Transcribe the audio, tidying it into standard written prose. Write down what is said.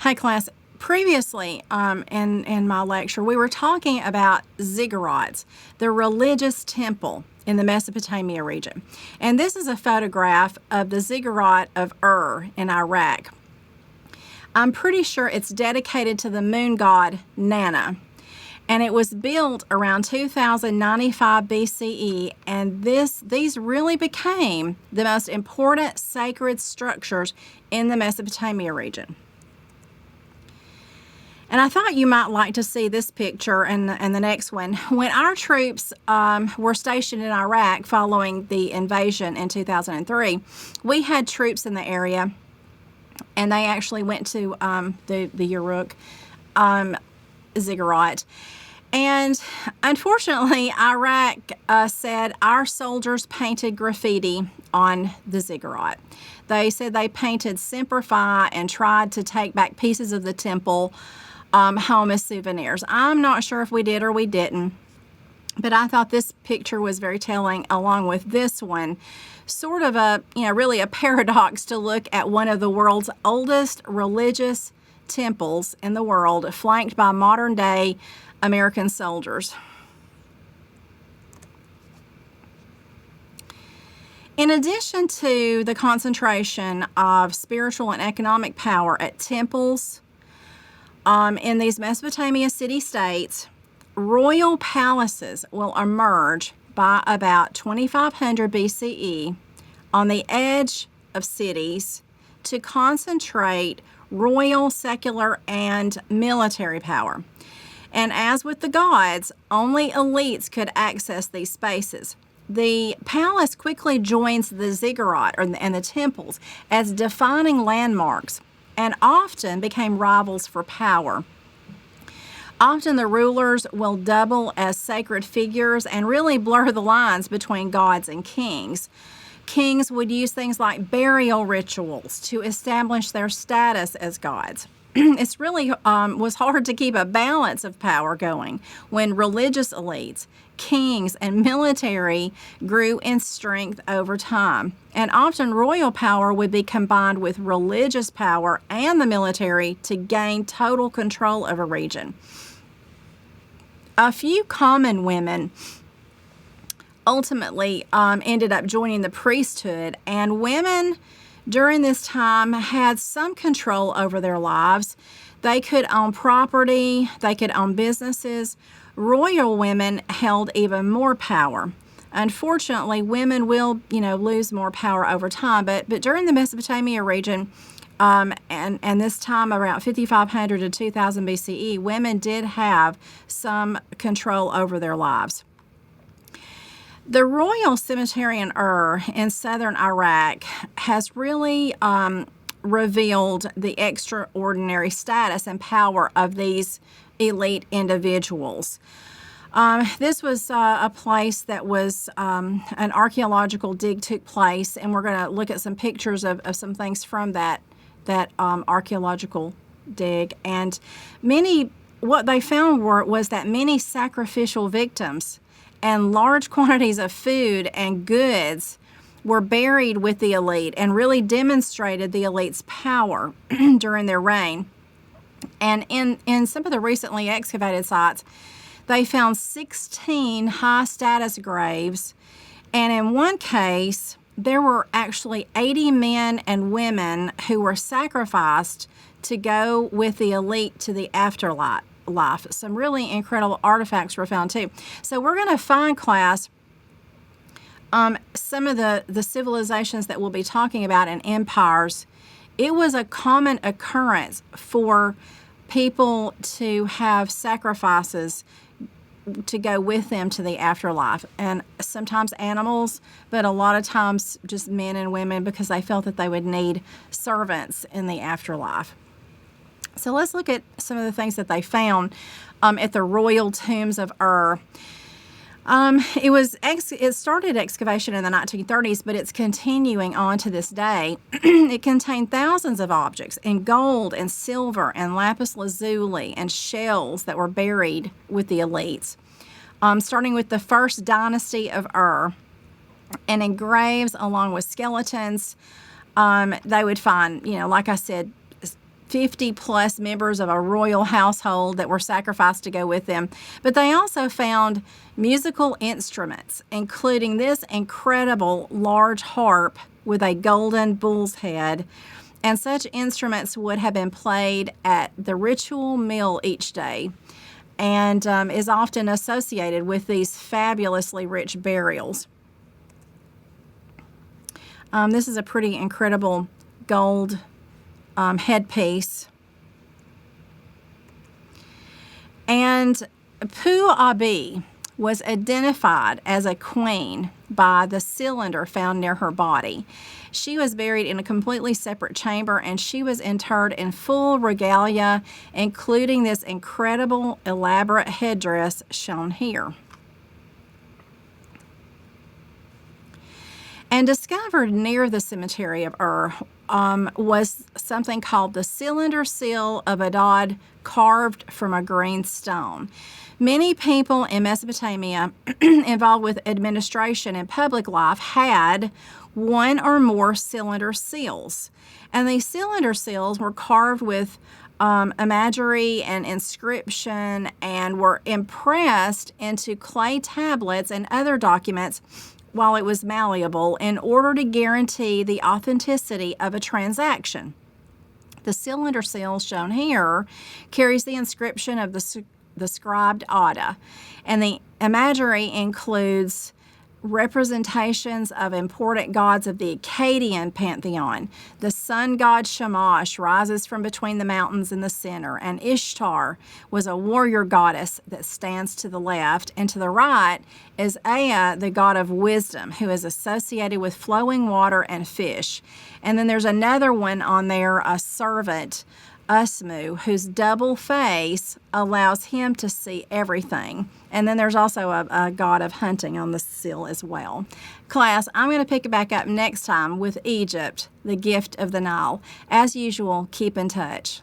Hi, class. Previously, in my lecture, we were talking about ziggurats, the religious temple in the Mesopotamia region. And this is a photograph of the ziggurat of Ur in Iraq. I'm pretty sure it's dedicated to the moon god Nana. And it was built around 2095 BCE, and these really became the most important sacred structures in the Mesopotamia region. And I thought you might like to see this picture and the next one. When our troops were stationed in Iraq following the invasion in 2003, we had troops in the area, and they actually went to the Uruk ziggurat. And unfortunately, Iraq said our soldiers painted graffiti on the ziggurat. They said they painted Semper Fi and tried to take back pieces of the temple home as souvenirs. I'm not sure if we did or we didn't, but I thought this picture was very telling, along with this one. Sort of really a paradox to look at one of the world's oldest religious temples in the world, flanked by modern day American soldiers. In addition to the concentration of spiritual and economic power at temples, in these Mesopotamia city-states, royal palaces will emerge by about 2500 BCE on the edge of cities to concentrate royal, secular, and military power. And as with the gods, only elites could access these spaces. The palace quickly joins the ziggurat and the temples as defining landmarks, and often became rivals for power. Often the rulers will double as sacred figures and really blur the lines between gods and kings. Kings would use things like burial rituals to establish their status as gods. It's really was hard to keep a balance of power going when religious elites, kings, and military grew in strength over time. And often royal power would be combined with religious power and the military to gain total control of a region. A few common women ultimately ended up joining the priesthood, and women during this time had some control over their lives. They could own property, they could own businesses. Royal women held even more power. Unfortunately, women will, lose more power over time, but during the Mesopotamia region, and this time around 5500 to 2000 BCE, women did have some control over their lives. The Royal Cemetery in Ur in southern Iraq has really revealed the extraordinary status and power of these elite individuals. This was a place that was an archaeological dig took place, and we're going to look at some pictures of some things from that archaeological dig. And what they found was that many sacrificial victims and large quantities of food and goods were buried with the elite and really demonstrated the elite's power during their reign. And in some of the recently excavated sites, they found 16 high-status graves, and in one case, there were actually 80 men and women who were sacrificed to go with the elite to the afterlife. Some really incredible artifacts were found too. So we're going to find, class, some of the civilizations that we'll be talking about and empires. It was a common occurrence for people to have sacrifices to go with them to the afterlife, and sometimes animals, but a lot of times just men and women, because they felt that they would need servants in the afterlife. So let's look at some of the things that they found at the royal tombs of Ur. It started excavation in the 1930s, but it's continuing on to this day. It contained thousands of objects in gold and silver and lapis lazuli and shells that were buried with the elites, starting with the first dynasty of Ur. And in graves along with skeletons, they would find, like I said, 50 plus members of a royal household that were sacrificed to go with them. But they also found musical instruments, including this incredible large harp with a golden bull's head. And such instruments would have been played at the ritual meal each day, and is often associated with these fabulously rich burials. This is a pretty incredible gold headpiece. And Pu-Abi was identified as a queen by the cylinder found near her body. She was buried in a completely separate chamber, and she was interred in full regalia, including this incredible elaborate headdress shown here. And discovered near the cemetery of Ur was something called the cylinder seal of Adad, carved from a green stone. Many people in Mesopotamia involved with administration and public life had one or more cylinder seals. And these cylinder seals were carved with imagery and inscription, and were impressed into clay tablets and other documents while it was malleable, in order to guarantee the authenticity of a transaction. The cylinder seal shown here carries the inscription of the scribed Ada, and the imagery includes representations of important gods of the Akkadian pantheon. The sun god Shamash rises from between the mountains in the center, and Ishtar was a warrior goddess that stands to the left, and to the right is Ea, the god of wisdom, who is associated with flowing water and fish. And then there's another one on there, a servant, Usmu, whose double face allows him to see everything. And then there's also a god of hunting on the seal as well. Class, I'm going to pick it back up next time with Egypt, the gift of the Nile. As usual, keep in touch.